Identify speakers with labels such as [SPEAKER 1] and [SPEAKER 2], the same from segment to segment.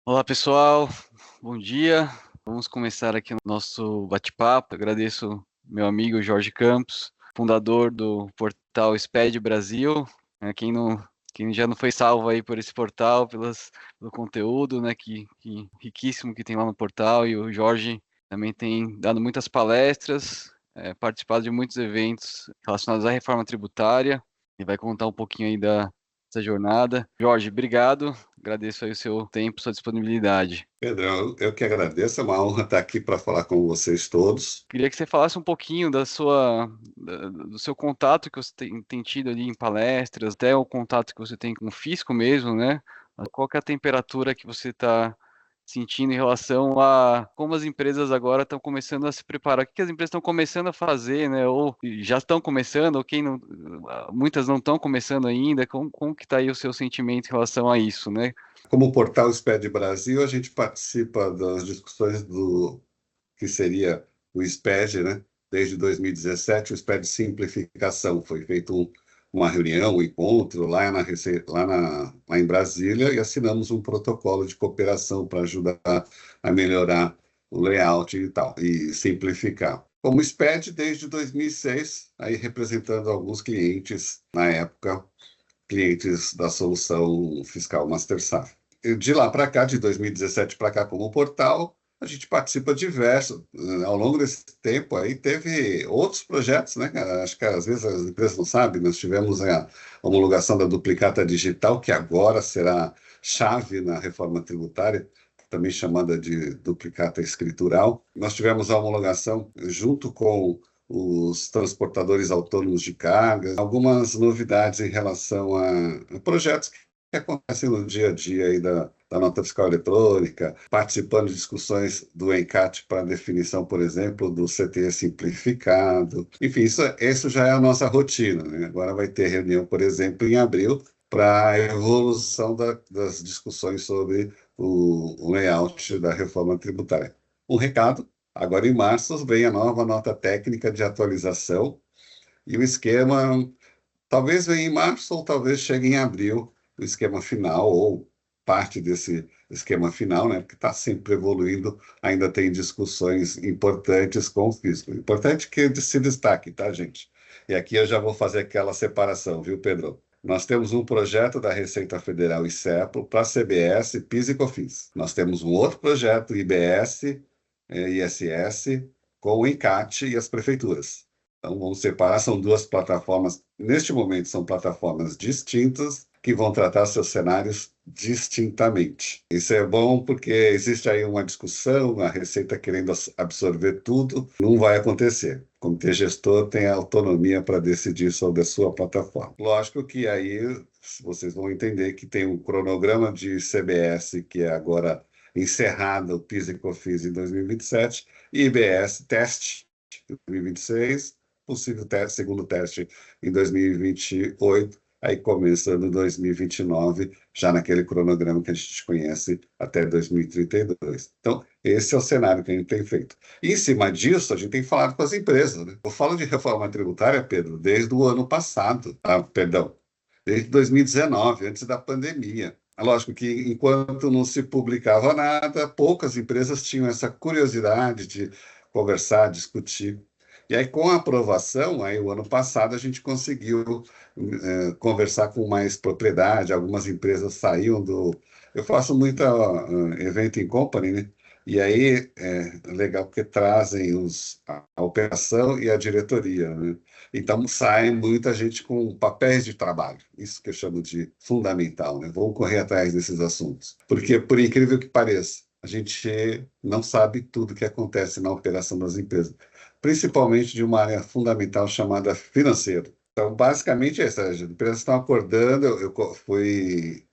[SPEAKER 1] Olá, pessoal. Bom dia. Vamos começar aqui o nosso bate-papo. Agradeço meu amigo Jorge Campos, fundador do portal SPED Brasil. Quem já não foi salvo aí por esse portal, pelo conteúdo, né, que riquíssimo que tem lá no portal. E o Jorge também tem dado muitas palestras, participado de muitos eventos relacionados à reforma tributária e vai contar um pouquinho aí dessa jornada. Jorge, obrigado. Agradeço aí o seu tempo, sua disponibilidade.
[SPEAKER 2] Pedrão, eu que agradeço, é uma honra estar aqui para falar com vocês todos.
[SPEAKER 1] Queria que você falasse um pouquinho do seu contato que você tem tido ali em palestras, até o contato que você tem com o fisco mesmo, né? Qual que é a temperatura que você está sentindo em relação a como as empresas agora estão começando a se preparar? O que as empresas estão começando a fazer, né? Ou já estão começando, ou quem não, muitas não estão começando ainda. Como que está aí o seu sentimento em relação a isso, né?
[SPEAKER 2] Como portal SPED Brasil, a gente participa das discussões do que seria o SPED, né? Desde 2017, o SPED Simplificação. Foi feito uma reunião, um encontro lá em Brasília e assinamos um protocolo de cooperação para ajudar a melhorar o layout e tal, e simplificar. Como SPED desde 2006, aí representando alguns clientes na época, clientes da solução fiscal MasterSaf. De lá para cá, de 2017 para cá, como portal, a gente participa diversos. Ao longo desse tempo aí, teve outros projetos, né, cara? Acho que às vezes as empresas não sabem, nós tivemos a homologação da duplicata digital, que agora será chave na reforma tributária, também chamada de duplicata escritural. Nós tivemos a homologação junto com os transportadores autônomos de carga, algumas novidades em relação a projetos que acontecem no dia a dia aí da nota fiscal eletrônica, participando de discussões do ENCAT para definição, por exemplo, do CTE simplificado. Enfim, isso já é a nossa rotina, né? Agora vai ter reunião, por exemplo, em abril, para a evolução das discussões sobre o layout da reforma tributária. Um recado: agora, em março, vem a nova nota técnica de atualização e o esquema talvez venha em março ou talvez chegue em abril, o esquema final ou parte desse esquema final, né? Porque está sempre evoluindo, ainda tem discussões importantes com o fisco. Importante que se destaque, tá, gente? E aqui eu já vou fazer aquela separação, viu, Pedro? Nós temos um projeto da Receita Federal e CEPO para CBS, PIS e COFINS. Nós temos um outro projeto, IBS, ISS, com o ENCAT e as prefeituras. Então, vamos separar, são duas plataformas, neste momento são plataformas distintas, que vão tratar seus cenários distintamente. Isso é bom porque existe aí uma discussão, a Receita querendo absorver tudo, não vai acontecer. O comitê gestor tem a autonomia para decidir sobre a sua plataforma. Lógico que aí vocês vão entender que tem um cronograma de CBS, que é agora encerrado, o PIS e COFINS em 2027, e IBS teste em 2026, possível segundo teste em 2028, aí começando 2029, já naquele cronograma que a gente conhece até 2032. Então, esse é o cenário que a gente tem feito. E, em cima disso, a gente tem falado com as empresas, né? Eu falo de reforma tributária, Pedro, desde o ano passado, perdão, desde 2019, antes da pandemia. É lógico que, enquanto não se publicava nada, poucas empresas tinham essa curiosidade de conversar, discutir. E aí, com a aprovação, aí, o ano passado, a gente conseguiu conversar com mais propriedade. Algumas empresas saíam do. Eu faço muita evento em company, né? E aí é legal porque trazem a operação e a diretoria, né? Então sai muita gente com papéis de trabalho, isso que eu chamo de fundamental, né? Vamos correr atrás desses assuntos. Porque, por incrível que pareça, a gente não sabe tudo que acontece na operação das empresas, principalmente de uma área fundamental chamada financeiro. Então, basicamente, é isso. As empresas estão acordando. Eu fui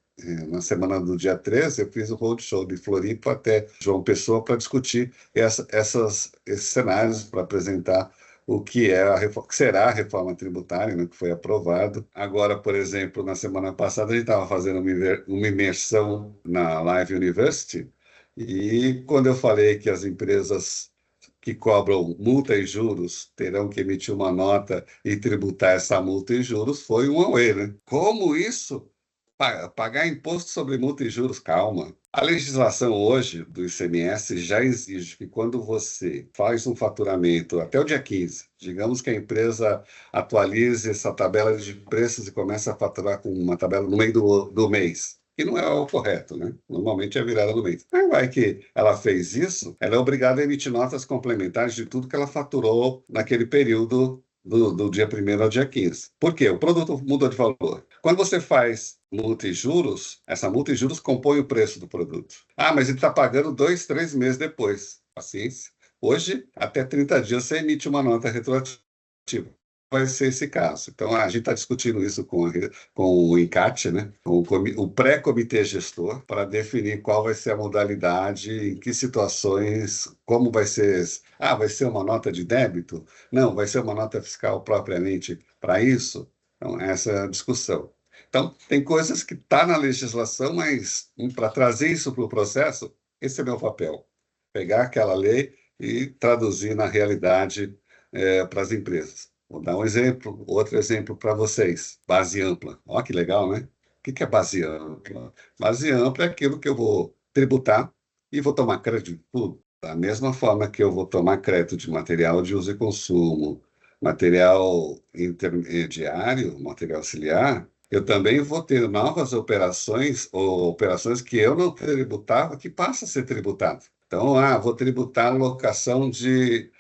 [SPEAKER 2] na semana do dia 13, eu fiz o roadshow de Floripa até João Pessoa para discutir esses cenários, para apresentar o que é que será a reforma tributária, né, que foi aprovado. Agora, por exemplo, na semana passada, a gente estava fazendo uma imersão na Live University, e quando eu falei que as empresas que cobram multa e juros terão que emitir uma nota e tributar essa multa e juros, foi um auê, né? Como isso? Pagar imposto sobre multa e juros? Calma. A legislação hoje do ICMS já exige que quando você faz um faturamento até o dia 15, digamos que a empresa atualize essa tabela de preços e comece a faturar com uma tabela no meio do mês, que não é o correto, né? Normalmente é a virada do mês. Aí vai que ela fez isso, ela é obrigada a emitir notas complementares de tudo que ela faturou naquele período do dia 1º ao dia 15. Por quê? O produto mudou de valor. Quando você faz multa e juros, essa multa e juros compõe o preço do produto. Ah, mas ele está pagando 2, 3 meses depois. Paciência. Hoje, até 30 dias, você emite uma nota retroativa. Vai ser esse caso. Então, a gente está discutindo isso com o ENCAT, né? Com o pré-comitê gestor, para definir qual vai ser a modalidade, em que situações, como vai ser. Ah, vai ser uma nota de débito? Não, vai ser uma nota fiscal propriamente para isso? Então, essa é a discussão. Então, tem coisas que estão na legislação, mas para trazer isso para o processo, esse é meu papel. Pegar aquela lei e traduzir na realidade para as empresas. Vou dar um exemplo, outro exemplo para vocês. Base ampla. Olha que legal, né? O que é base ampla? Base ampla é aquilo que eu vou tributar e vou tomar crédito de tudo. Da mesma forma que eu vou tomar crédito de material de uso e consumo, material intermediário, material auxiliar, eu também vou ter novas operações ou operações que eu não tributava que passam a ser tributadas. Então, vou tributar locação de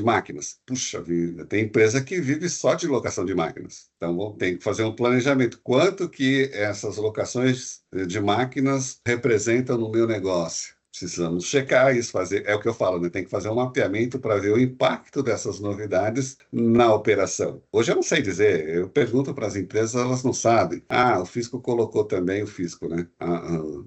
[SPEAKER 2] máquinas. Puxa vida, tem empresa que vive só de locação de máquinas. Então, tem que fazer um planejamento. Quanto que essas locações de máquinas representam no meu negócio? Precisamos checar isso, fazer. É o que eu falo, né? Tem que fazer um mapeamento para ver o impacto dessas novidades na operação. Hoje eu não sei dizer, eu pergunto para as empresas, elas não sabem. O fisco colocou também, o fisco, né?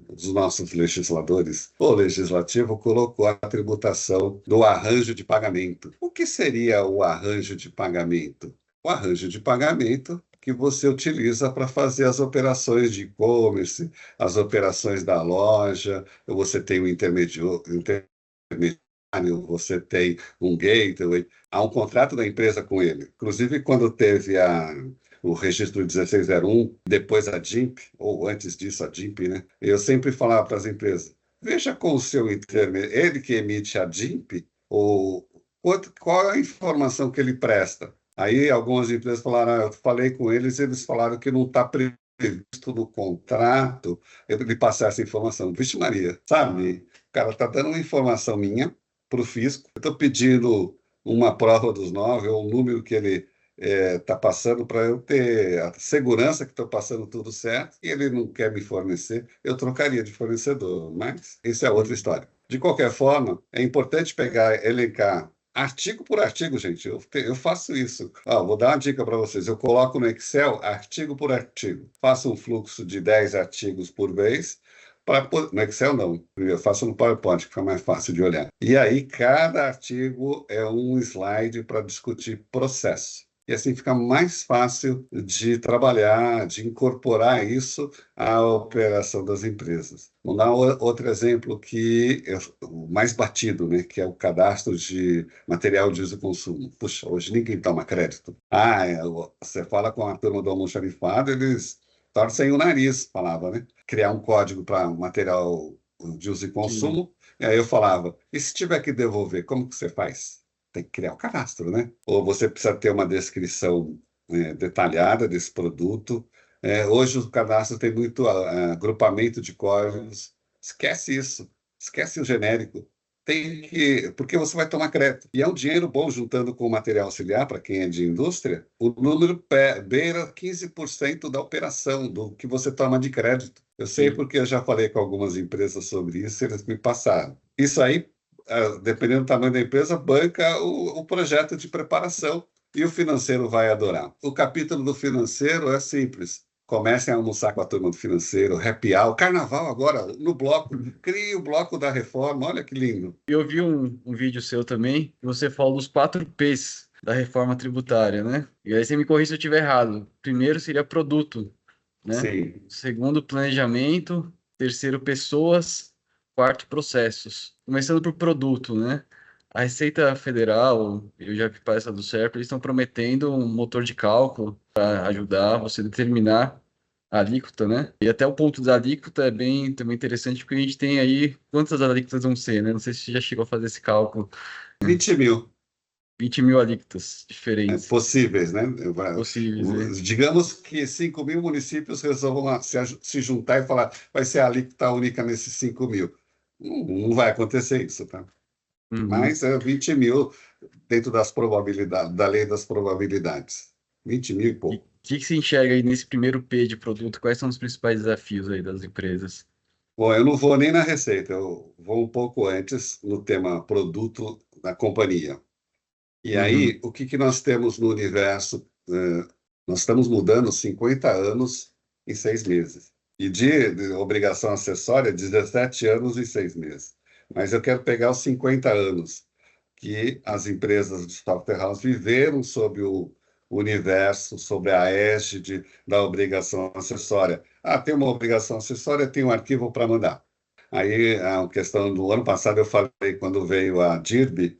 [SPEAKER 2] Os nossos legisladores, o legislativo colocou a tributação do arranjo de pagamento. O que seria o arranjo de pagamento? O arranjo de pagamento que você utiliza para fazer as operações de e-commerce, as operações da loja, você tem um intermediário, você tem um gateway, há um contrato da empresa com ele. Inclusive, quando teve o registro 1601, depois a DIMP, ou antes disso a DIMP, né? Eu sempre falava para as empresas, veja com o seu intermediário, ele que emite a DIMP, qual é a informação que ele presta? Aí algumas empresas falaram, eu falei com eles, eles falaram que não está previsto no contrato ele passar essa informação. Vixe Maria, sabe? O cara está dando uma informação minha para o fisco, eu estou pedindo uma prova dos 9, ou um número que ele está passando para eu ter a segurança que estou passando tudo certo, e ele não quer me fornecer, eu trocaria de fornecedor, mas isso é outra história. De qualquer forma, é importante elencar artigo por artigo, gente. Eu faço isso. Vou dar uma dica para vocês. Eu coloco no Excel artigo por artigo. Faço um fluxo de 10 artigos por vez. No Excel, não. Eu faço no PowerPoint, que fica mais fácil de olhar. E aí, cada artigo é um slide para discutir processo. E assim fica mais fácil de trabalhar, de incorporar isso à operação das empresas. Vamos dar outro exemplo que é o mais batido, né, que é o cadastro de material de uso e consumo. Puxa, hoje ninguém toma crédito. Você fala com a turma do almoxarifado, eles torcem o nariz, falava, né? Criar um código para material de uso e
[SPEAKER 1] Sim.
[SPEAKER 2] consumo. E aí eu falava, e se tiver que devolver, como que você faz? Tem que criar o cadastro, né? Ou você precisa ter uma descrição detalhada desse produto. Hoje o cadastro tem muito agrupamento de códigos. Esquece isso. Esquece o genérico. Porque você vai tomar crédito. E é um dinheiro bom juntando com o material auxiliar, para quem é de indústria, o número beira 15% da operação, do que você toma de crédito. Eu sei
[SPEAKER 1] Sim.
[SPEAKER 2] porque eu já falei com algumas empresas sobre isso, eles me passaram. Isso aí dependendo do tamanho da empresa, banca o projeto de preparação e o financeiro vai adorar. O capítulo do financeiro é simples. Comecem a almoçar com a turma do financeiro, happy hour, carnaval agora, no bloco, crie o bloco da reforma, olha que lindo.
[SPEAKER 1] Eu vi um vídeo seu também, que você fala dos 4 P's da reforma tributária, né? E aí você me corrija se eu estiver errado. Primeiro seria produto, né?
[SPEAKER 2] Sim,
[SPEAKER 1] Segundo, planejamento. Terceiro, pessoas. Quarto, processos. Começando por produto, né? A Receita Federal, eu já vi palestra do SERP, eles estão prometendo um motor de cálculo para ajudar você a determinar alíquota, né? E até o ponto da alíquota é bem também interessante, porque a gente tem aí quantas alíquotas vão ser, né? Não sei se você já chegou a fazer esse cálculo.
[SPEAKER 2] 20 mil
[SPEAKER 1] 20.000 alíquotas diferentes
[SPEAKER 2] possíveis, né?
[SPEAKER 1] possíveis, né?
[SPEAKER 2] Digamos que 5 mil municípios resolvam se juntar e falar vai ser a alíquota única nesses 5 mil. Não vai acontecer isso, tá?
[SPEAKER 1] Uhum.
[SPEAKER 2] Mas é 20 mil dentro das probabilidades, da lei das probabilidades. 20 mil e
[SPEAKER 1] E o
[SPEAKER 2] pouco.
[SPEAKER 1] que você enxerga aí nesse primeiro P de produto? Quais são os principais desafios aí das empresas?
[SPEAKER 2] Bom, eu não vou nem na receita, eu vou um pouco antes no tema produto da companhia. E
[SPEAKER 1] Uhum.
[SPEAKER 2] aí, o que que nós temos no universo? Nós estamos mudando 50 anos em 6 meses. E de obrigação acessória, 17 anos e 6 meses. Mas eu quero pegar os 50 anos que as empresas de software house viveram sob o universo, sobre a égide da obrigação acessória. Ah, tem uma obrigação acessória, tem um arquivo para mandar. Aí, a questão do ano passado, eu falei, quando veio a DIRB,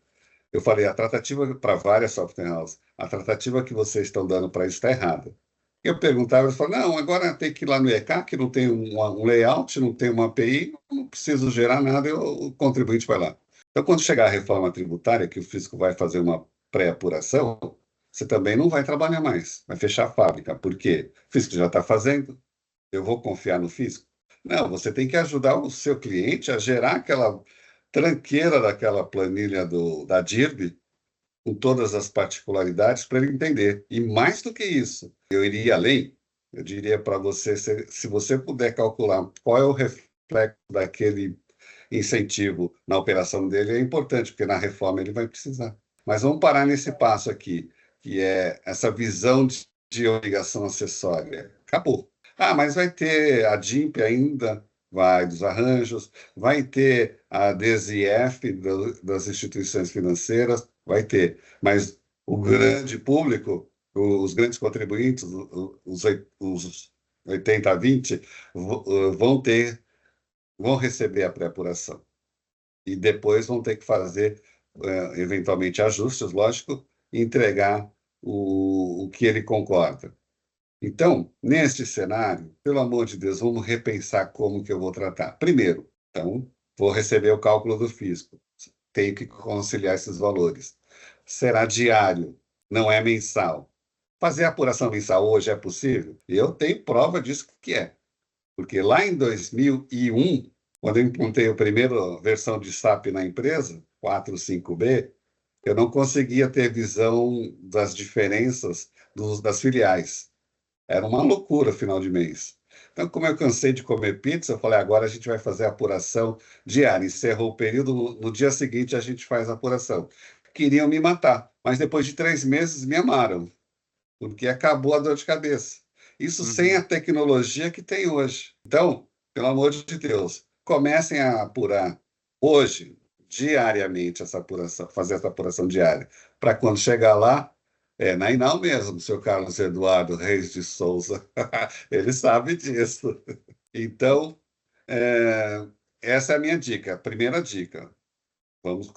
[SPEAKER 2] eu falei, a tratativa para várias software houses, a tratativa que vocês estão dando para isso está errada. Eu perguntava, eles falavam, não, agora tem que ir lá no ECA, que não tem um layout, não tem uma API, não preciso gerar nada, o contribuinte vai lá. Então, quando chegar a reforma tributária, que o fisco vai fazer uma pré-apuração, você também não vai trabalhar mais, vai fechar a fábrica. Por quê? O fisco já está fazendo, eu vou confiar no fisco? Não, você tem que ajudar o seu cliente a gerar aquela tranqueira daquela planilha da DIRB, com todas as particularidades, para ele entender. E mais do que isso, eu iria além, eu diria para você, se você puder calcular qual é o reflexo daquele incentivo na operação dele, é importante, porque na reforma ele vai precisar. Mas vamos parar nesse passo aqui, que é essa visão de obrigação acessória. Acabou. Ah, mas vai ter a DIMP ainda, vai dos arranjos, vai ter a DSIF das instituições financeiras, vai ter. Mas o grande público, os grandes contribuintes, os 80-20, vão ter, vão receber a pré-apuração. E depois vão ter que fazer, eventualmente, ajustes, lógico, e entregar o que ele concorda. Então, neste cenário, pelo amor de Deus, vamos repensar como que eu vou tratar. Primeiro, então, vou receber o cálculo do fisco. Tenho que conciliar esses valores. Será diário, não é mensal. Fazer a apuração mensal hoje é possível? Eu tenho prova disso que é. Porque lá em 2001, quando eu implantei a primeira versão de SAP na empresa, 45B, eu não conseguia ter visão das diferenças das filiais. Era uma loucura final de mês. Então, como eu cansei de comer pizza, eu falei, agora a gente vai fazer a apuração diária. Encerrou o período, no dia seguinte a gente faz a apuração. Queriam me matar, mas depois de 3 meses me amaram, porque acabou a dor de cabeça. Isso sem a
[SPEAKER 1] Uhum.
[SPEAKER 2] tecnologia que tem hoje. Então, pelo amor de Deus, comecem a apurar hoje, diariamente, essa apuração, fazer essa apuração diária, para quando chegar lá, na Inal mesmo, o seu Carlos Eduardo Reis de Souza, ele sabe disso. Então, é, essa é a minha dica, a primeira dica. Vamos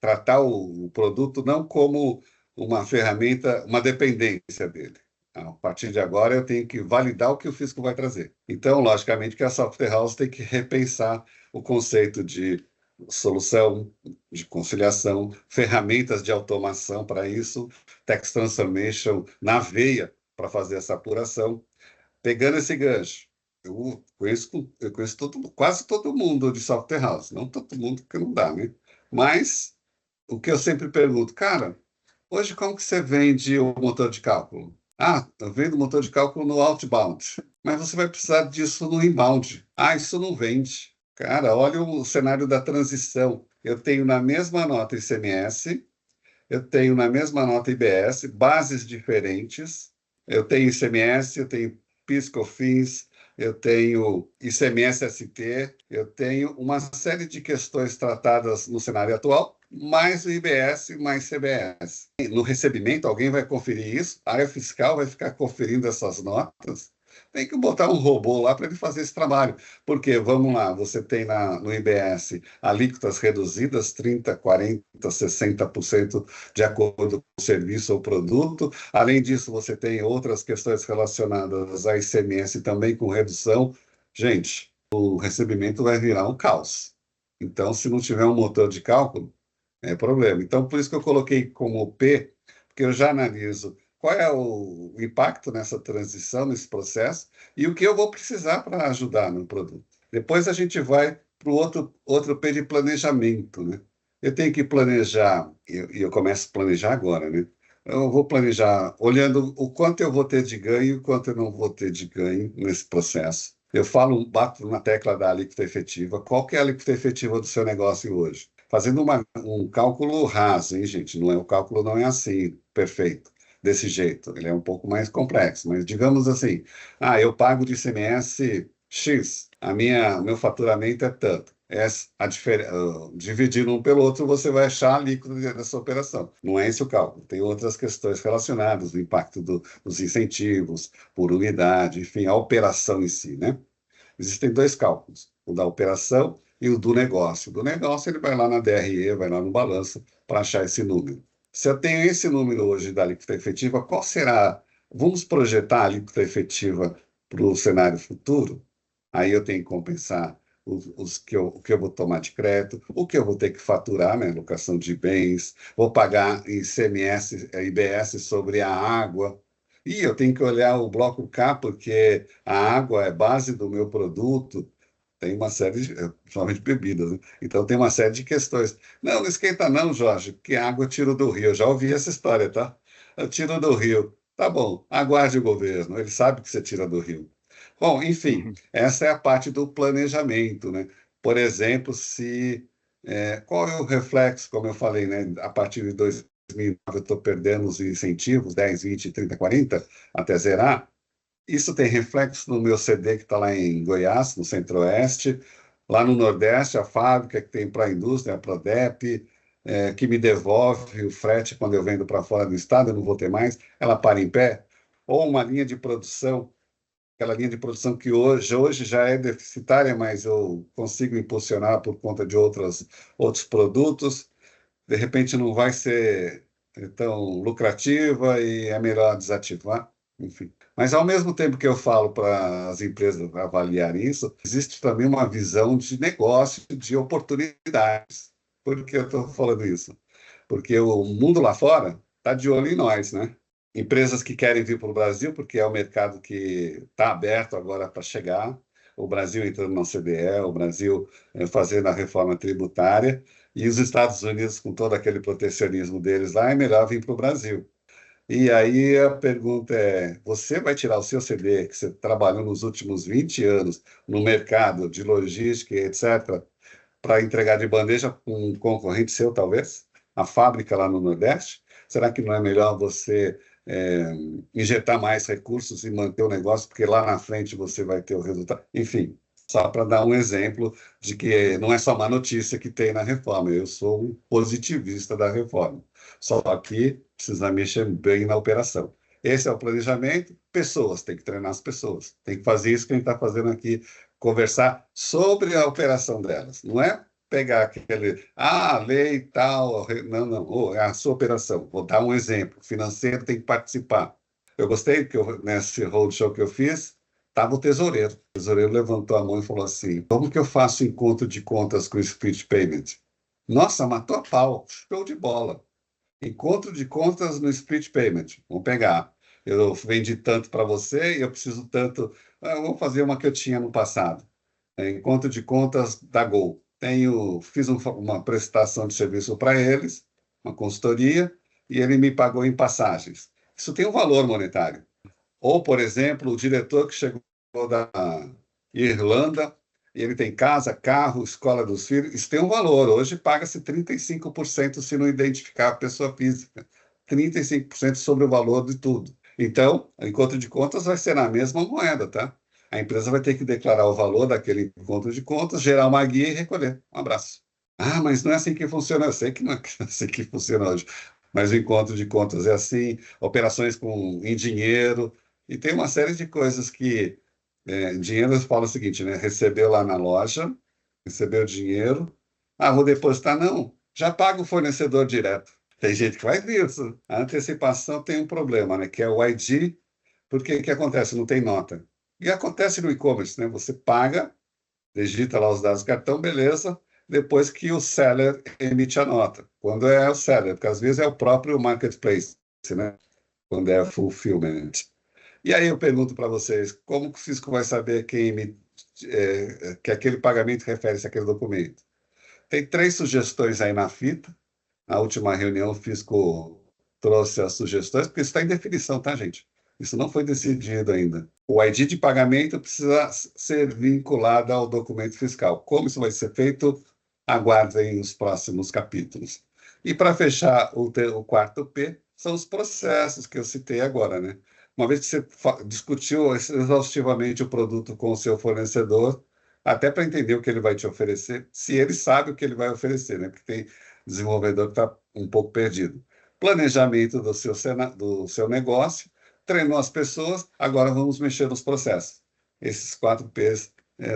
[SPEAKER 2] tratar o produto não como uma ferramenta, uma dependência dele. A partir de agora, eu tenho que validar o que o fisco vai trazer. Então, logicamente, que a software house tem que repensar o conceito de solução, de conciliação, ferramentas de automação para isso, text transformation na veia para fazer essa apuração. Pegando esse gancho, eu conheço quase todo mundo de software house, não todo mundo, porque não dá, né? Mas o que eu sempre pergunto, cara, hoje como que você vende o motor de cálculo? Ah, eu vendo motor de cálculo no outbound, mas você vai precisar disso no inbound. Ah, isso não vende. Cara, olha o cenário da transição. Eu tenho na mesma nota ICMS, eu tenho na mesma nota IBS, bases diferentes. Eu tenho ICMS, eu tenho PIS/COFINS, eu tenho ICMS-ST, eu tenho uma série de questões tratadas no cenário atual, mais o IBS, mais CBS. No recebimento, alguém vai conferir isso, a área fiscal vai ficar conferindo essas notas. Tem que botar um robô lá para ele fazer esse trabalho. Porque, vamos lá, você tem no IBS alíquotas reduzidas, 30, 40, 60% de acordo com o serviço ou produto. Além disso, você tem outras questões relacionadas a ICMS também com redução. Gente, o recebimento vai virar um caos. Então, se não tiver um motor de cálculo, é problema. Então, por isso que eu coloquei como P, porque eu já analiso qual é o impacto nessa transição, nesse processo, e o que eu vou precisar para ajudar no produto. Depois a gente vai para o outro P de planejamento, né? Eu tenho que planejar, e eu começo a planejar agora, né? Eu vou planejar olhando o quanto eu vou ter de ganho e o quanto eu não vou ter de ganho nesse processo. Eu falo, bato na tecla da alíquota efetiva. Qual que é a alíquota efetiva do seu negócio hoje? Fazendo um cálculo raso, hein, gente? O cálculo não é assim, perfeito, desse jeito. Ele é um pouco mais complexo, mas digamos assim, eu pago de ICMS X, meu faturamento é tanto. Dividindo um pelo outro, você vai achar a alíquota dessa operação. Não é esse o cálculo. Tem outras questões relacionadas, o impacto dos incentivos, por unidade, enfim, a operação em si, né? Existem dois cálculos, o da operação e o do negócio. Do negócio, ele vai lá na DRE, vai lá no balanço para achar esse número. Se eu tenho esse número hoje da alíquota efetiva, qual será? Vamos projetar a alíquota efetiva para o cenário futuro? Aí eu tenho que compensar o que eu vou tomar de crédito, o que eu vou ter que faturar, né, locação de bens, vou pagar ICMS, IBS sobre a água, e eu tenho que olhar o bloco K, porque a água é base do meu produto, tem uma série principalmente bebidas, né? Então tem uma série de questões. Não, não esquenta não, Jorge, porque a água eu tiro do rio. Eu já ouvi essa história, tá? Eu tiro do rio. Tá bom, aguarde o governo, ele sabe que você tira do rio. Bom, enfim, essa é a parte do planejamento, né? Por exemplo, qual é o reflexo, como eu falei, né? A partir de 2009 eu estou perdendo os incentivos, 10, 20, 30, 40, até zerar. Isso tem reflexo no meu CD que está lá em Goiás, no Centro-Oeste, lá no Nordeste, a fábrica que tem para a indústria, a Prodep, que me devolve o frete quando eu vendo para fora do estado, eu não vou ter mais, ela para em pé. Ou uma linha de produção, aquela linha de produção que hoje já é deficitária, mas eu consigo impulsionar por conta de outros produtos, de repente não vai ser tão lucrativa e é melhor desativar, enfim. Mas, ao mesmo tempo que eu falo para as empresas avaliarem isso, existe também uma visão de negócio, de oportunidades. Por que eu estou falando isso? Porque o mundo lá fora está de olho em nós, né? Empresas que querem vir para o Brasil, porque é o mercado que está aberto agora para chegar, o Brasil entrando na OCDE, o Brasil fazendo a reforma tributária, e os Estados Unidos, com todo aquele protecionismo deles lá, é melhor vir para o Brasil. E aí a pergunta é: você vai tirar o seu CD, que você trabalhou nos últimos 20 anos no mercado de logística, etc., para entregar de bandeja para um concorrente seu, talvez? A fábrica lá no Nordeste? Será que não é melhor você é, injetar mais recursos e manter o negócio, porque lá na frente você vai ter o resultado? Enfim, só para dar um exemplo de que não é só uma notícia que tem na reforma, eu sou um positivista da reforma. Só que precisa mexer bem na operação. Esse é o planejamento. Pessoas, tem que treinar as pessoas. Tem que fazer isso que a gente está fazendo aqui, conversar sobre a operação delas. Não é pegar lei e tal. Não, não. É a sua operação. Vou dar um exemplo. O financeiro tem que participar. Eu gostei que nesse roadshow que eu fiz, estava o tesoureiro. O tesoureiro levantou a mão e falou assim: como que eu faço encontro de contas com o split payment? Nossa, matou a pau. Show de bola. Encontro de contas no split payment. Vamos pegar. Eu vendi tanto para você e eu preciso tanto. Vamos fazer uma que eu tinha no passado. Encontro de contas da Gol. Fiz uma prestação de serviço para eles, uma consultoria, e ele me pagou em passagens. Isso tem um valor monetário. Ou, por exemplo, o diretor que chegou da Irlanda, e ele tem casa, carro, escola dos filhos, isso tem um valor. Hoje paga-se 35% se não identificar a pessoa física. 35% sobre o valor de tudo. Então, o encontro de contas vai ser na mesma moeda, tá? A empresa vai ter que declarar o valor daquele encontro de contas, gerar uma guia e recolher. Um abraço. Ah, mas não é assim que funciona. Eu sei que não é assim que funciona hoje. Mas o encontro de contas é assim, operações em dinheiro, E tem uma série de coisas que dinheiro fala o seguinte, né? Recebeu lá na loja, recebeu o dinheiro, vou depositar, não, já paga o fornecedor direto. Tem gente que faz isso. A antecipação tem um problema, né? Que é o ID, porque o que acontece? Não tem nota. E acontece no e-commerce, né? Você paga, digita lá os dados do cartão, beleza, depois que o seller emite a nota. Quando é o seller, porque às vezes é o próprio marketplace, né? Quando é fulfillment. E aí eu pergunto para vocês, como que o fisco vai saber que aquele pagamento refere-se àquele documento? Tem 3 sugestões aí na fita. Na última reunião, o fisco trouxe as sugestões, porque isso está em definição, tá, gente? Isso não foi decidido ainda. O ID de pagamento precisa ser vinculado ao documento fiscal. Como isso vai ser feito? Aguardem os próximos capítulos. E para fechar o quarto P, são os processos que eu citei agora, né? Uma vez que você discutiu exaustivamente o produto com o seu fornecedor, até para entender o que ele vai te oferecer, se ele sabe o que ele vai oferecer, né? Porque tem desenvolvedor que está um pouco perdido. Planejamento do seu negócio, treinou as pessoas, agora vamos mexer nos processos. Esses 4 P's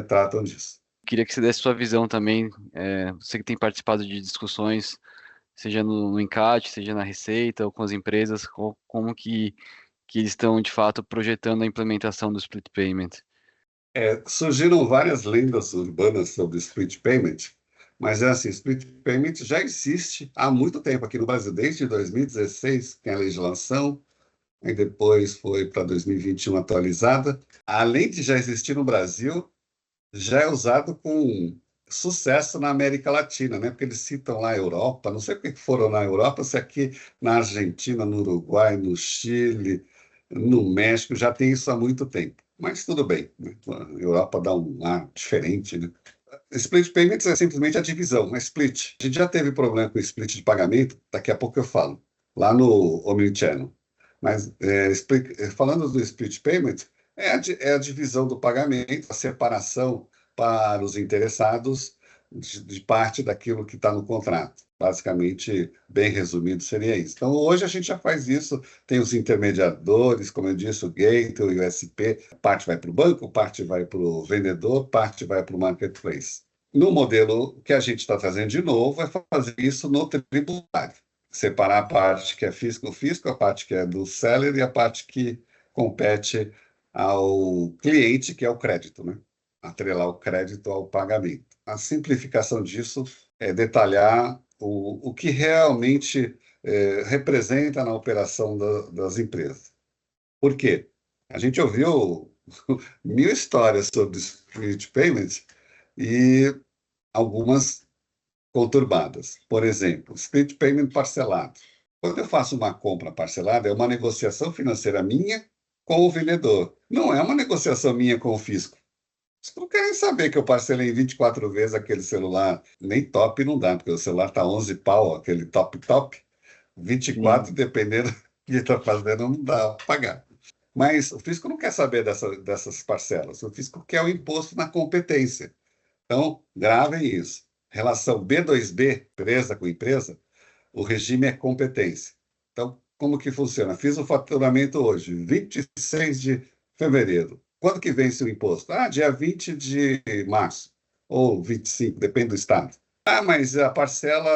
[SPEAKER 2] tratam disso.
[SPEAKER 1] Queria que você desse sua visão também, você que tem participado de discussões, seja no Encate, seja na Receita ou com as empresas, como que eles estão, de fato, projetando a implementação do split payment.
[SPEAKER 2] Surgiram várias lendas urbanas sobre split payment, mas é assim, split payment já existe há muito tempo aqui no Brasil, desde 2016, tem a legislação, aí depois foi para 2021 atualizada. Além de já existir no Brasil, já é usado com sucesso na América Latina, né? Porque eles citam lá a Europa, não sei por que foram na Europa, se aqui na Argentina, no Uruguai, no Chile, no México, já tem isso há muito tempo. Mas tudo bem, né? A Europa dá um ar diferente, né? Split payments é simplesmente a divisão, é split. A gente já teve problema com split de pagamento, daqui a pouco eu falo, lá no Omnichannel. Mas falando do split payment, é a divisão do pagamento, a separação para os interessados de parte daquilo que está no contrato. Basicamente, bem resumido, seria isso. Então, hoje a gente já faz isso, tem os intermediadores, como eu disse, o gateway, o USP, parte vai para o banco, parte vai para o vendedor, parte vai para o marketplace. No modelo que a gente está trazendo de novo, é fazer isso no tributário. Separar a parte que é fisco, a parte que é do seller e a parte que compete ao cliente, que é o crédito, né? Atrelar o crédito ao pagamento. A simplificação disso é detalhar o que realmente representa na operação das empresas. Por quê? A gente ouviu 1000 histórias sobre split payment e algumas conturbadas. Por exemplo, split payment parcelado. Quando eu faço uma compra parcelada, é uma negociação financeira minha com o vendedor. Não é uma negociação minha com o fisco. Vocês não querem saber que eu parcelei em 24 vezes aquele celular. Nem top não dá, porque o celular está 11 pau, aquele top. 24,
[SPEAKER 1] Sim.
[SPEAKER 2] dependendo do que está fazendo, não dá para pagar. Mas o fisco não quer saber dessas parcelas. O fisco quer o imposto na competência. Então, gravem isso. Relação B2B, empresa com empresa, o regime é competência. Então, como que funciona? Fiz o faturamento hoje, 26 de fevereiro. Quando que vence o imposto? Dia 20 de março, ou 25, depende do estado. Mas a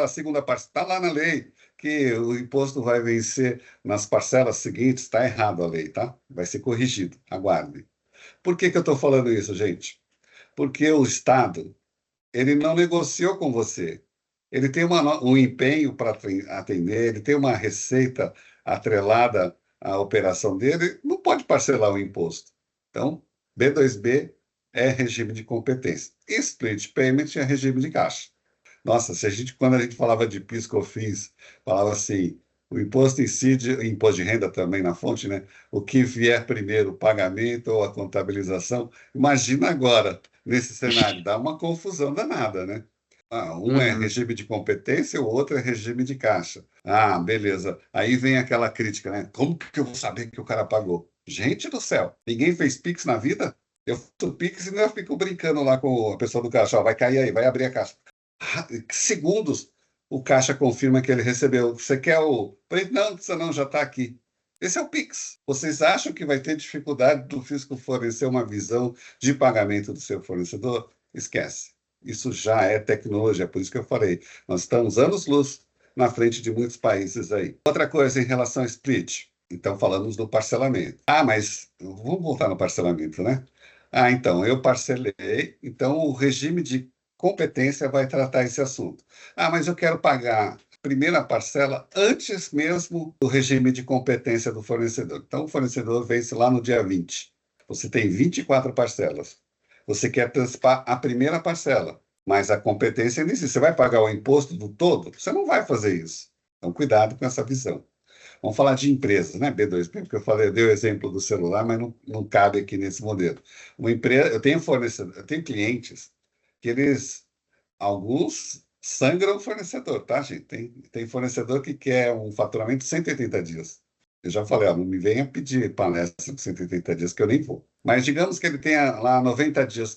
[SPEAKER 2] segunda parcela, está lá na lei, que o imposto vai vencer nas parcelas seguintes, está errado a lei, tá? Vai ser corrigido, aguardem. Por que eu estou falando isso, gente? Porque o Estado, ele não negociou com você. Ele tem um empenho para atender, ele tem uma receita atrelada à operação dele, não pode parcelar o imposto. Então, B2B é regime de competência. E split payment é regime de caixa. Nossa, quando a gente falava de PIS/COFINS, falava assim, o imposto incide, o imposto de renda também na fonte, né? O que vier primeiro, o pagamento ou a contabilização. Imagina agora, nesse cenário, dá uma confusão danada, né? Um é
[SPEAKER 1] Uhum.
[SPEAKER 2] regime de competência, o outro é regime de caixa. Beleza. Aí vem aquela crítica, né? Como que eu vou saber que o cara pagou? Gente do céu, ninguém fez Pix na vida? Eu faço Pix e eu fico brincando lá com a pessoa do caixa. Vai cair aí, vai abrir a caixa. Segundos, o caixa confirma que ele recebeu. Você quer o... Não, não precisa não, já está aqui. Esse é o Pix. Vocês acham que vai ter dificuldade do fisco fornecer uma visão de pagamento do seu fornecedor? Esquece. Isso já é tecnologia, por isso que eu falei. Nós estamos anos-luz na frente de muitos países aí. Outra coisa em relação ao split. Então, falamos do parcelamento. Ah, mas vamos voltar no parcelamento, né? Ah, então, eu parcelei, então o regime de competência vai tratar esse assunto. Ah, mas eu quero pagar primeira parcela antes mesmo do regime de competência do fornecedor. Então, o fornecedor vence lá no dia 20. Você tem 24 parcelas. Você quer antecipar a primeira parcela, mas a competência ainda existe. Você vai pagar o imposto do todo? Você não vai fazer isso. Então, cuidado com essa visão. Vamos falar de empresas, né? B2B, porque eu dei o exemplo do celular, mas não cabe aqui nesse modelo. Uma empresa, eu tenho fornecedor, eu tenho clientes que alguns sangram o fornecedor, tá, gente? Tem fornecedor que quer um faturamento de 180 dias. Eu já falei, ó, não me venha pedir palestra de 180 dias, que eu nem vou. Mas digamos que ele tenha lá 90 dias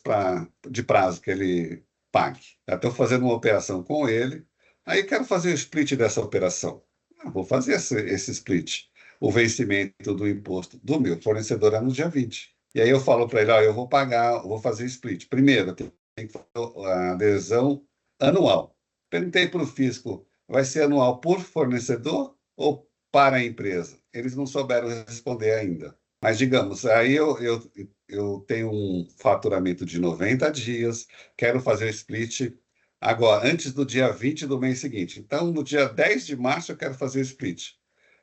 [SPEAKER 2] de prazo que ele pague. Eu estou fazendo uma operação com ele, aí quero fazer o split dessa operação. Vou fazer esse split. O vencimento do imposto do meu fornecedor é no dia 20. E aí eu falo para ele, ó, eu vou pagar, vou fazer split. Primeiro, tem que fazer a adesão anual. Perguntei para o fisco, vai ser anual por fornecedor ou para a empresa? Eles não souberam responder ainda. Mas, digamos, aí eu tenho um faturamento de 90 dias, quero fazer o split agora, antes do dia 20 do mês seguinte. Então, no dia 10 de março, eu quero fazer o split.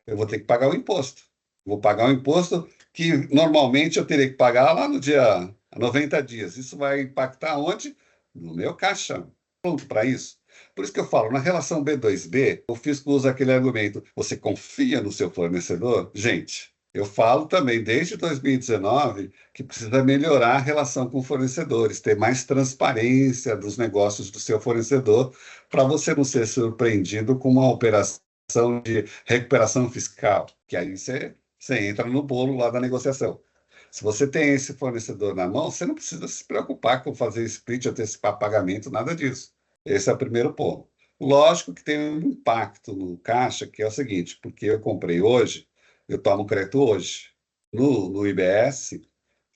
[SPEAKER 2] Eu vou ter que pagar o imposto. Vou pagar o imposto que normalmente eu teria que pagar lá no dia 90 dias. Isso vai impactar onde? No meu caixa. Pronto para isso. Por isso que eu falo, na relação B2B, o fisco usa aquele argumento: você confia no seu fornecedor? Gente, eu falo também desde 2019 que precisa melhorar a relação com fornecedores, ter mais transparência dos negócios do seu fornecedor, para você não ser surpreendido com uma operação de recuperação fiscal, que aí você entra no bolo lá da negociação. Se você tem esse fornecedor na mão, você não precisa se preocupar com fazer split, antecipar pagamento, nada disso. Esse é o primeiro ponto. Lógico que tem um impacto no caixa, que é o seguinte, porque eu comprei hoje, eu tomo crédito hoje. No IBS, se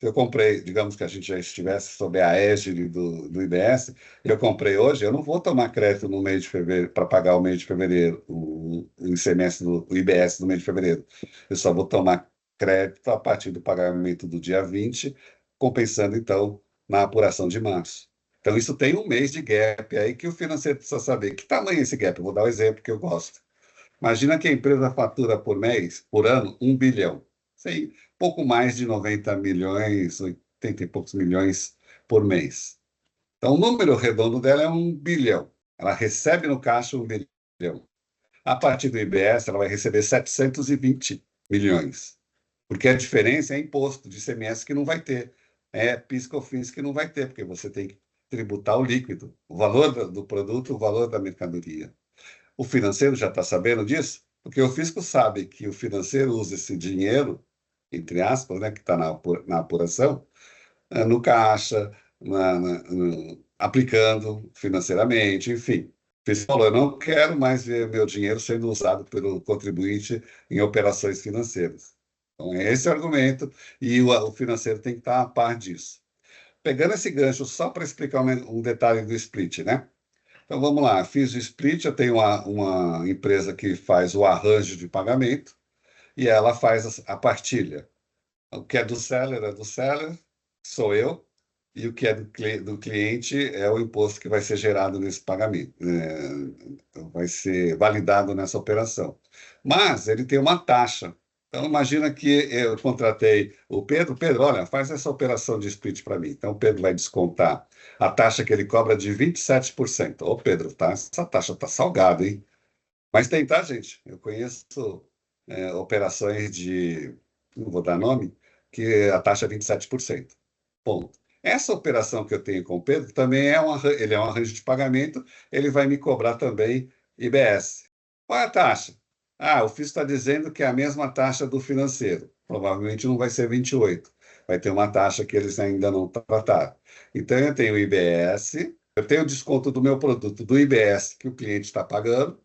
[SPEAKER 2] eu comprei, digamos que a gente já estivesse sob a égide do IBS, eu comprei hoje, eu não vou tomar crédito no mês de fevereiro, para pagar o mês de fevereiro, o ICMS do IBS no mês de fevereiro. Eu só vou tomar crédito a partir do pagamento do dia 20, compensando, então, na apuração de março. Então, isso tem um mês de gap aí que o financeiro precisa saber. Que tamanho é esse gap? Eu vou dar um exemplo que eu gosto. Imagina que a empresa fatura por mês, por ano, 1 bilhão. Sim, pouco mais de 90 milhões, 80 e poucos milhões por mês. Então, o número redondo dela é 1 bilhão. Ela recebe no caixa 1 bilhão. A partir do IBS, ela vai receber 720 milhões. Porque a diferença é imposto de ICMS que não vai ter. É PIS/COFINS que não vai ter, porque você tem que tributar o líquido, o valor do produto, o valor da mercadoria. O financeiro já está sabendo disso? Porque o fisco sabe que o financeiro usa esse dinheiro, entre aspas, né, que está na apuração, no caixa, aplicando financeiramente, enfim. O fisco falou: eu não quero mais ver meu dinheiro sendo usado pelo contribuinte em operações financeiras. Então, é esse o argumento, e o financeiro tem que estar a par disso. Pegando esse gancho só para explicar um detalhe do split, né? Então vamos lá, fiz o split, eu tenho uma empresa que faz o arranjo de pagamento e ela faz a partilha. O que é do seller, sou eu, e o que é do cliente é o imposto que vai ser gerado nesse pagamento, vai ser validado nessa operação. Mas ele tem uma taxa. Então, imagina que eu contratei o Pedro. Pedro, olha, faz essa operação de split para mim. Então, o Pedro vai descontar a taxa que ele cobra de 27%. Ô, Pedro, tá, essa taxa está salgada, hein? Mas tem, tá, gente? Eu conheço operações não vou dar nome, que a taxa é 27%. Ponto. Essa operação que eu tenho com o Pedro também ele é um arranjo de pagamento, ele vai me cobrar também IBS. Qual é a taxa? Ah, o fisco está dizendo que é a mesma taxa do financeiro. Provavelmente não vai ser 28. Vai ter uma taxa que eles ainda não trataram. Então, eu tenho o IBS, eu tenho o desconto do meu produto do IBS que o cliente está pagando,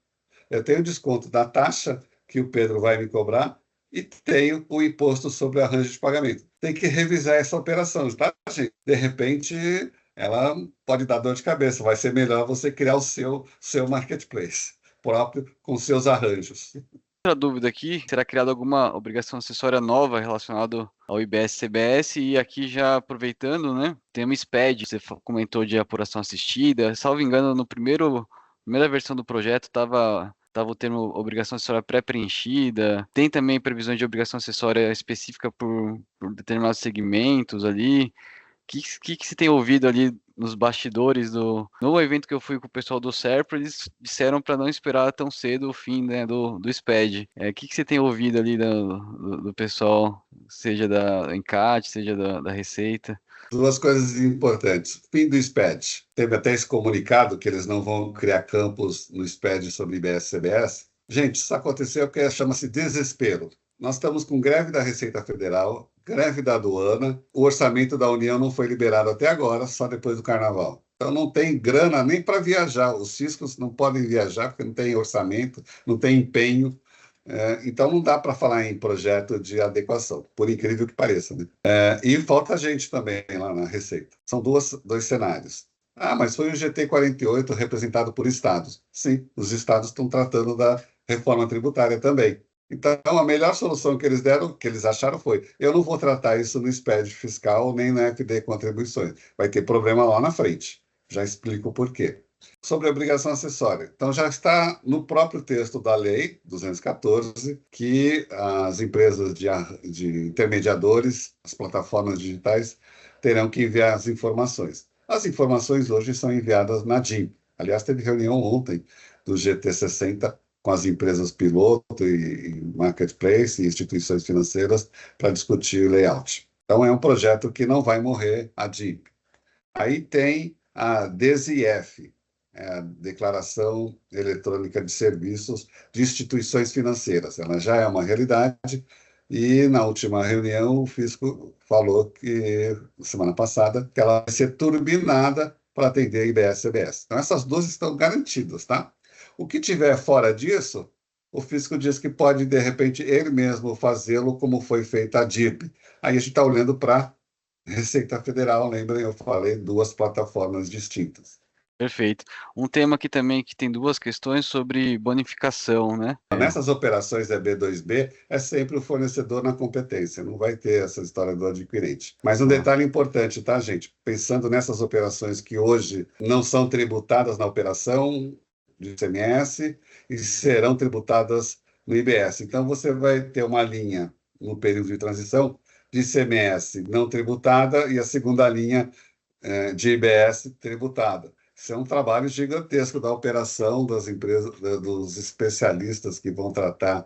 [SPEAKER 2] eu tenho o desconto da taxa que o Pedro vai me cobrar e tem o imposto sobre arranjo de pagamento. Tem que revisar essa operação, tá, gente? De repente, ela pode dar dor de cabeça. Vai ser melhor você criar o seu marketplace próprio com seus arranjos.
[SPEAKER 1] Outra dúvida aqui, será criada alguma obrigação acessória nova relacionada ao IBS-CBS? E aqui já aproveitando, né, tem uma SPED, você comentou de apuração assistida, salvo engano, no primeira versão do projeto tava o termo obrigação acessória pré-preenchida, tem também previsões de obrigação acessória específica por determinados segmentos ali. Que você tem ouvido ali nos bastidores no evento que eu fui com o pessoal do Serpro, eles disseram para não esperar tão cedo o fim, né, do SPED. Que você tem ouvido ali do pessoal, seja da Encat, seja da Receita?
[SPEAKER 2] Duas coisas importantes. Fim do SPED. Teve até esse comunicado que eles não vão criar campos no SPED sobre IBS-CBS. Gente, isso aconteceu porque chama-se desespero. Nós estamos com greve da Receita Federal, greve da aduana, o orçamento da União não foi liberado até agora, só depois do Carnaval. Então não tem grana nem para viajar. Os ciscos não podem viajar porque não tem orçamento, não tem empenho. Então não dá para falar em projeto de adequação, por incrível que pareça, né? E falta gente também lá na Receita. São dois cenários. Ah, mas foi o GT 48 representado por estados. Sim, os estados estão tratando da reforma tributária também. Então, a melhor solução que eles deram, que eles acharam foi: eu não vou tratar isso no SPED fiscal nem no FD contribuições. Vai ter problema lá na frente. Já explico o porquê. Sobre a obrigação acessória. Então, já está no próprio texto da Lei 214 que as empresas de intermediadores, as plataformas digitais, terão que enviar as informações. As informações hoje são enviadas na DIM. Aliás, teve reunião ontem do GT60 com as empresas piloto e marketplace e instituições financeiras para discutir o layout. Então, é um projeto que não vai morrer a DIM. Aí tem a DESIF, a Declaração Eletrônica de Serviços de Instituições Financeiras. Ela já é uma realidade e, na última reunião, o fisco falou que, semana passada, que ela vai ser turbinada para atender a IBS-CBS. Então, essas duas estão garantidas, tá? O que tiver fora disso, o fisco diz que pode, de repente, ele mesmo fazê-lo como foi feita a DIP. Aí a gente está olhando para Receita Federal, lembrem, eu falei duas plataformas distintas.
[SPEAKER 1] Perfeito. Um tema aqui também que tem duas questões sobre bonificação, né?
[SPEAKER 2] Nessas operações EB2B, é sempre o fornecedor na competência, não vai ter essa história do adquirente. Mas um detalhe importante, tá, gente? Pensando nessas operações que hoje não são tributadas na operação de ICMS e serão tributadas no IBS. Então, você vai ter uma linha no período de transição de ICMS não tributada e a segunda linha de IBS tributada. Isso é um trabalho gigantesco da operação das empresas, dos especialistas que vão tratar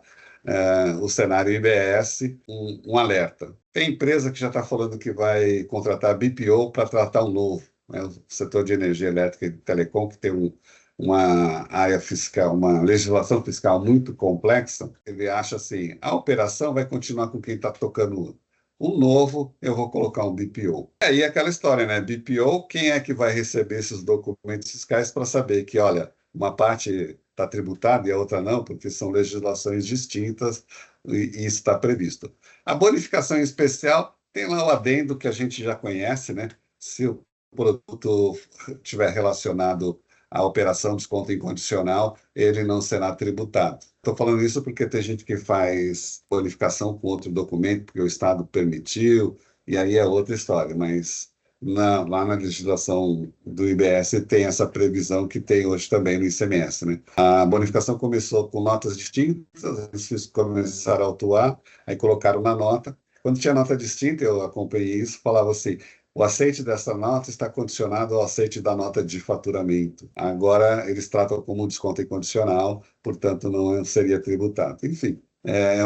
[SPEAKER 2] o cenário IBS, um alerta. Tem empresa que já está falando que vai contratar BPO para tratar o novo, né? O setor de energia elétrica e telecom, que tem uma área fiscal, uma legislação fiscal muito complexa. Ele acha assim, a operação vai continuar com quem está tocando o novo, eu vou colocar um BPO. Aí aquela história, né? BPO, quem é que vai receber esses documentos fiscais para saber que, olha, uma parte está tributada e a outra não, porque são legislações distintas e isso está previsto. A bonificação especial tem lá o adendo que a gente já conhece, né? Se o produto estiver relacionado à operação desconto incondicional, ele não será tributado. Estou falando isso porque tem gente que faz bonificação com outro documento, porque o Estado permitiu, e aí é outra história, mas lá na legislação do IBS tem essa previsão que tem hoje também no ICMS, né? A bonificação começou com notas distintas, eles começaram a autuar, aí colocaram na nota. Quando tinha nota distinta, eu acompanhei isso, falava assim: o aceite dessa nota está condicionado ao aceite da nota de faturamento. Agora, eles tratam como um desconto incondicional, portanto, não seria tributado. Enfim, é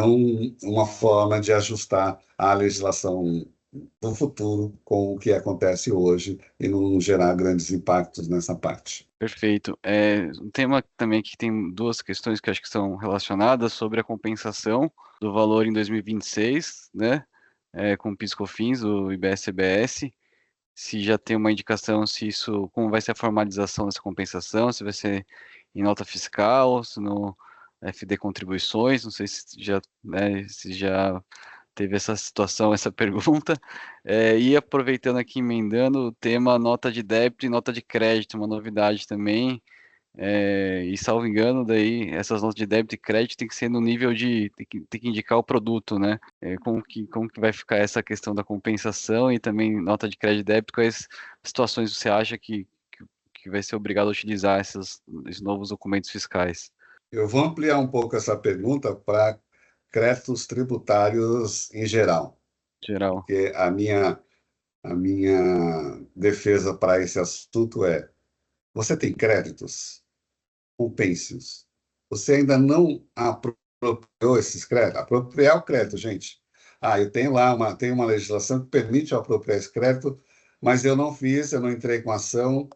[SPEAKER 2] uma forma de ajustar a legislação do futuro com o que acontece hoje e não gerar grandes impactos nessa parte.
[SPEAKER 1] Perfeito. Um tema também que tem duas questões que acho que são relacionadas sobre a compensação do valor em 2026, né? Com o PIS/COFINS, do IBS-CBS. Se já tem uma indicação se isso, como vai ser a formalização dessa compensação, se vai ser em nota fiscal, se FD Contribuições, não sei se já, né, se já teve essa situação, essa pergunta. E aproveitando aqui, emendando o tema nota de débito e nota de crédito, uma novidade também. E salvo engano, daí essas notas de débito e crédito tem que ser no nível de tem que indicar o produto, né? Como que vai ficar essa questão da compensação e também nota de crédito e débito? Quais situações você acha que vai ser obrigado a utilizar esses novos documentos fiscais?
[SPEAKER 2] Eu vou ampliar um pouco essa pergunta para créditos tributários em geral,
[SPEAKER 1] Geral.
[SPEAKER 2] porque a minha defesa para esse assunto é: você tem créditos? Compense-os. Você ainda não apropriou esses créditos? Apropriar o crédito, gente. Eu tenho lá tenho uma legislação que permite eu apropriar esse crédito, mas eu não fiz, eu não entrei com ação.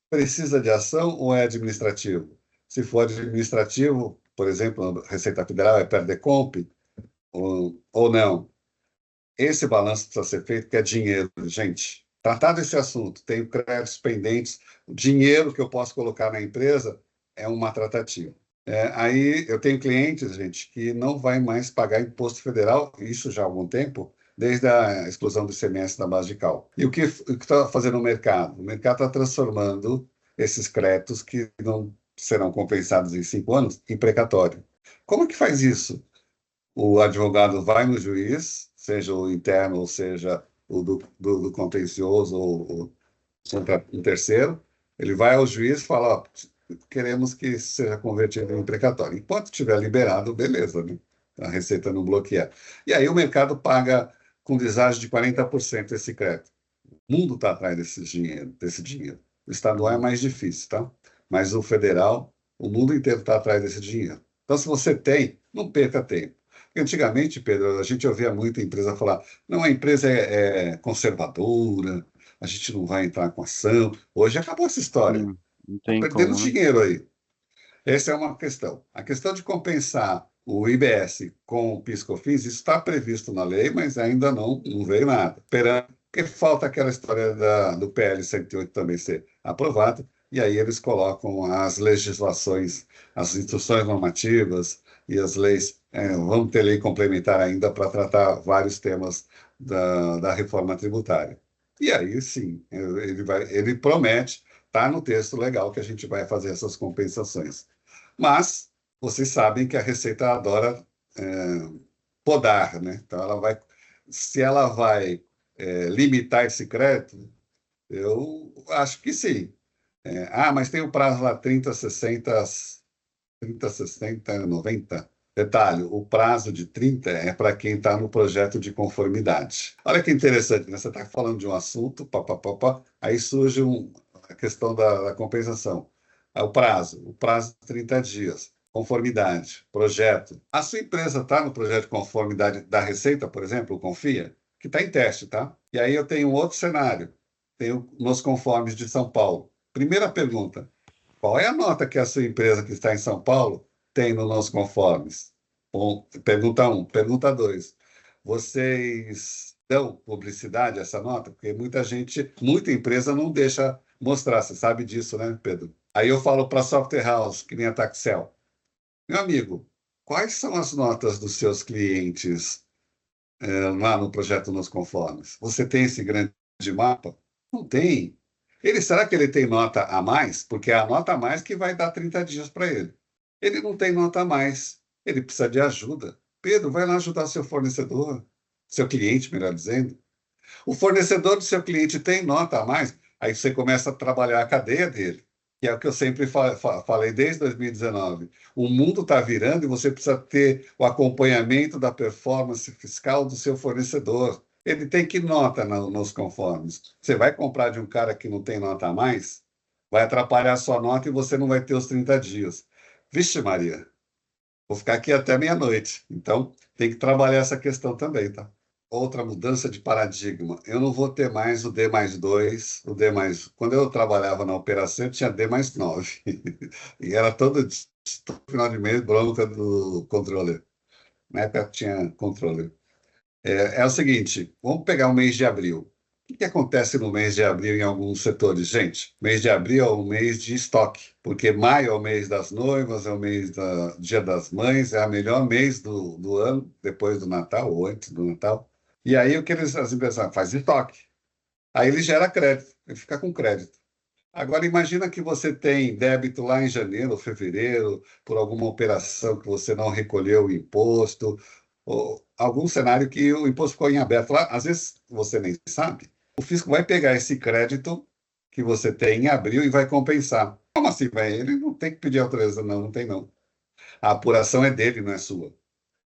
[SPEAKER 2] Precisa de ação ou é administrativo? Se for administrativo, por exemplo, a Receita Federal é PERDECOMP, ou não. Esse balanço precisa ser feito, que é dinheiro, gente. Tratado esse assunto, tenho créditos pendentes, o dinheiro que eu posso colocar na empresa é uma tratativa. Aí eu tenho clientes, gente, que não vai mais pagar imposto federal, isso já há algum tempo, desde a exclusão do ICMS da base de cálculo. E o que está fazendo o mercado? O mercado está transformando esses créditos que não serão compensados em 5 anos em precatório. Como que faz isso? O advogado vai no juiz, seja o interno, ou seja o do contencioso, ou contra um terceiro, ele vai ao juiz e fala: ó, queremos que seja convertido em precatório. Enquanto estiver liberado, beleza, né? A Receita não bloqueia. E aí o mercado paga com deságio de 40% esse crédito. O mundo está atrás desse dinheiro. O estadual é
[SPEAKER 1] Uhum.
[SPEAKER 2] mais difícil, tá? Mas o federal, o mundo inteiro está atrás desse dinheiro. Então, se você tem, não perca tempo. Antigamente, Pedro, a gente ouvia muita empresa falar: não, a empresa é conservadora, a gente não vai entrar com ação. Hoje acabou essa história.
[SPEAKER 1] Sim, não
[SPEAKER 2] Estão
[SPEAKER 1] tem
[SPEAKER 2] perdendo
[SPEAKER 1] como, né?
[SPEAKER 2] dinheiro aí. Essa é uma questão. A questão de compensar o IBS com o PIS/COFINS está previsto na lei, mas ainda não veio nada. Esperando, porque falta aquela história do PL 108 também ser aprovado, e aí eles colocam as legislações, as instruções normativas e as leis. Vamos ter lei complementar ainda para tratar vários temas da reforma tributária. E aí, sim, ele promete, está no texto legal, que a gente vai fazer essas compensações. Mas vocês sabem que a Receita adora é, podar, né? Então, se ela vai limitar esse crédito, eu acho que sim. Mas tem o prazo lá 30, 60, 90. Detalhe, o prazo de 30 é para quem está no projeto de conformidade. Olha que interessante, né? Você está falando de um assunto, pá, pá, pá, pá, aí surge a questão da compensação. O prazo de 30 dias. Conformidade, projeto. A sua empresa está no projeto de conformidade da Receita, por exemplo, o Confia, que está em teste, tá? E aí eu tenho um outro cenário. Tenho nos conformes de São Paulo. Primeira pergunta: qual é a nota que a sua empresa que está em São Paulo tem no Nos Conformes? Bom, pergunta um. Pergunta dois: vocês dão publicidade a essa nota? Porque muita empresa não deixa mostrar. Você sabe disso, né, Pedro? Aí eu falo para a Software House, que nem a Taxel: meu amigo, quais são as notas dos seus clientes lá no projeto Nos Conformes? Você tem esse grande mapa? Não tem. Será que ele tem nota a mais? Porque é a nota a mais que vai dar 30 dias para ele. Ele não tem nota a mais. Ele precisa de ajuda. Pedro, vai lá ajudar seu fornecedor, seu cliente, melhor dizendo. O fornecedor do seu cliente tem nota a mais, aí você começa a trabalhar a cadeia dele, que é o que eu sempre falei desde 2019. O mundo está virando e você precisa ter o acompanhamento da performance fiscal do seu fornecedor. Ele tem que nota nos conformes. Você vai comprar de um cara que não tem nota a mais, vai atrapalhar a sua nota e você não vai ter os 30 dias. Vixe, Maria, vou ficar aqui até meia-noite. Então, tem que trabalhar essa questão também, tá? Outra mudança de paradigma. Eu não vou ter mais o D+2, o D mais. Quando eu trabalhava na operação, eu tinha D+9. E era todo final de mês bronca do controller. Na época tinha controller. É o seguinte: vamos pegar o mês de abril. que acontece no mês de abril em alguns setores? Gente, mês de abril é o mês de estoque, porque maio é o mês das noivas, é o mês do Dia das Mães, é o melhor mês do ano, depois do Natal ou antes do Natal. E aí o que as empresas fazem? Estoque. Aí ele gera crédito, ele fica com crédito. Agora imagina que você tem débito lá em janeiro ou fevereiro por alguma operação que você não recolheu o imposto, ou algum cenário que o imposto ficou em aberto lá, às vezes você nem sabe. O fisco vai pegar esse crédito que você tem em abril e vai compensar. Como assim, vai? Ele não tem que pedir autorização, não, não tem não. A apuração é dele, não é sua.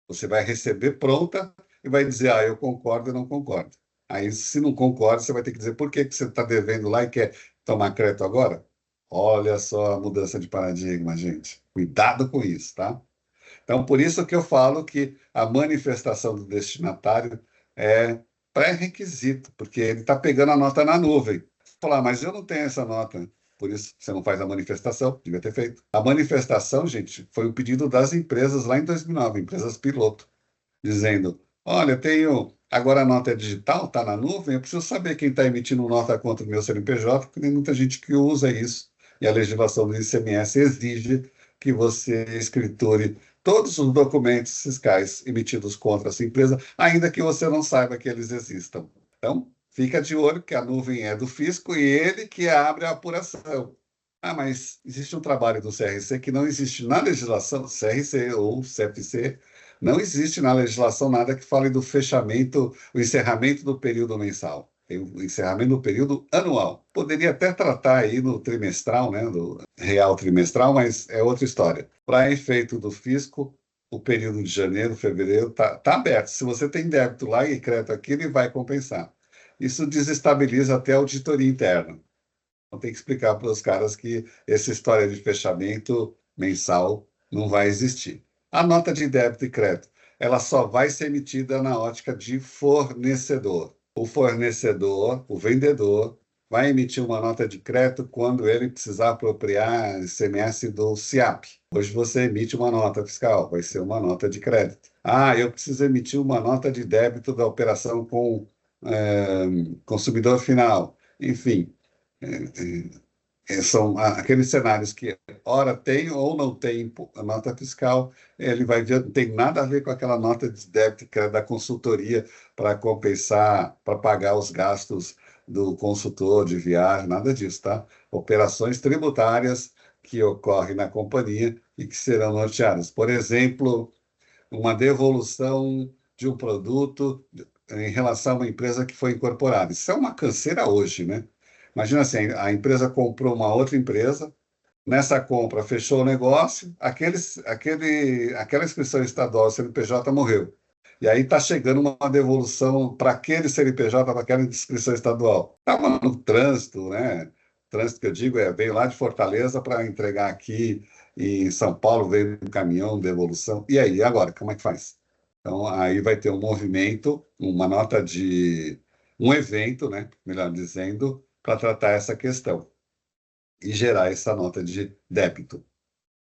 [SPEAKER 2] Você vai receber pronta e vai dizer, ah, eu concordo ou não concordo. Aí, se não concorda, você vai ter que dizer por que que você está devendo lá e quer tomar crédito agora. Olha só a mudança de paradigma, gente. Cuidado com isso, tá? Então, por isso que eu falo que a manifestação do destinatário é pré-requisito, porque ele está pegando a nota na nuvem. Falar, mas eu não tenho essa nota. Por isso você não faz a manifestação, devia ter feito. A manifestação, gente, foi um pedido das empresas lá em 2009, empresas piloto, dizendo: olha, tenho agora a nota é digital, está na nuvem, eu preciso saber quem está emitindo nota contra o meu CNPJ, porque tem muita gente que usa isso. E a legislação do ICMS exige que você escriture todos os documentos fiscais emitidos contra essa empresa, ainda que você não saiba que eles existam. Então, fica de olho que a nuvem é do fisco e ele que abre a apuração. Ah, mas existe um trabalho do CRC que não existe na legislação, CRC ou CFC, não existe na legislação nada que fale do fechamento, o encerramento do período mensal. Tem o encerramento do período anual. Poderia até tratar aí no trimestral, né, do real trimestral, mas é outra história. Para efeito do fisco, o período de janeiro, fevereiro tá aberto. Se você tem débito lá e crédito aqui, ele vai compensar. Isso desestabiliza até a auditoria interna. Então tem que explicar para os caras que essa história de fechamento mensal não vai existir. A nota de débito e crédito, ela só vai ser emitida na ótica de fornecedor. O fornecedor, o vendedor, vai emitir uma nota de crédito quando ele precisar apropriar ICMS do SIAP. Hoje você emite uma nota fiscal, vai ser uma nota de crédito. Ah, eu preciso emitir uma nota de débito da operação com consumidor final. Enfim, são aqueles cenários que, ora, tem ou não tem a nota fiscal, ele vai ver, não tem nada a ver com aquela nota de débito que é da consultoria para compensar, para pagar os gastos do consultor de viagem, nada disso, tá? Operações tributárias que ocorrem na companhia e que serão norteadas. Por exemplo, uma devolução de um produto em relação a uma empresa que foi incorporada. Isso é uma canseira hoje, né? Imagina assim, a empresa comprou uma outra empresa, nessa compra fechou o negócio, aquela inscrição estadual CNPJ morreu. E aí está chegando uma devolução para aquele CNPJ, para aquela inscrição estadual. Estava no trânsito, né? Trânsito que eu digo veio lá de Fortaleza para entregar aqui em São Paulo, veio um caminhão de devolução. E aí, agora, como é que faz? Então, aí vai ter um movimento, uma nota de um evento, né? Melhor dizendo, para tratar essa questão e gerar essa nota de débito.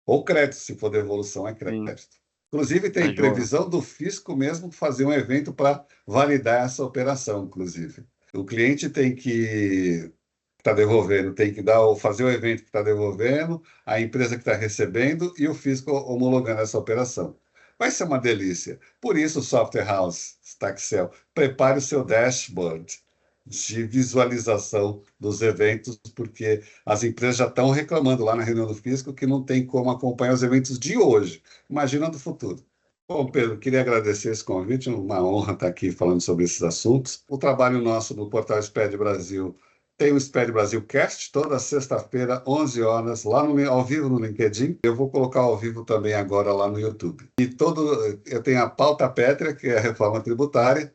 [SPEAKER 2] Ou crédito, se for devolução, é
[SPEAKER 1] Sim,
[SPEAKER 2] crédito. Inclusive,
[SPEAKER 1] tá
[SPEAKER 2] tem
[SPEAKER 1] joia.
[SPEAKER 2] previsão do fisco mesmo fazer um evento para validar essa operação, inclusive. O cliente tem que estar devolvendo, tem que fazer o evento que está devolvendo, a empresa que está recebendo e o fisco homologando essa operação. Vai ser uma delícia. Por isso, Software House, Staxel, prepare o seu dashboard de visualização dos eventos, porque as empresas já estão reclamando lá na reunião do fisco que não tem como acompanhar os eventos de hoje. Imagina do futuro. Bom, Pedro, queria agradecer esse convite, uma honra estar aqui falando sobre esses assuntos. O trabalho nosso no portal SPED Brasil tem o SPED Brasil Cast, toda sexta-feira, 11 horas, lá ao vivo no LinkedIn. Eu vou colocar ao vivo também agora lá no YouTube. Eu tenho a pauta pétrea, que é a reforma tributária,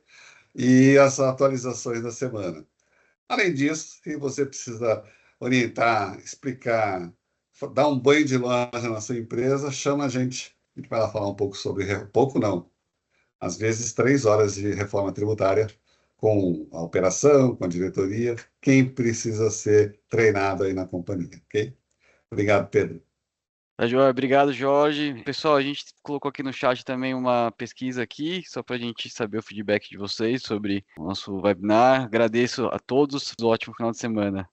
[SPEAKER 2] e as atualizações da semana. Além disso, se você precisa orientar, explicar, dar um banho de loja na sua empresa, chama a gente. A gente vai lá falar um pouco sobre, pouco não, às vezes 3 horas de reforma tributária com a operação, com a diretoria, quem precisa ser treinado aí na companhia, ok? Obrigado, Pedro.
[SPEAKER 1] Tá joia? Obrigado, Jorge. Pessoal, a gente colocou aqui no chat também uma pesquisa aqui, só para a gente saber o feedback de vocês sobre o nosso webinar. Agradeço a todos, um ótimo final de semana.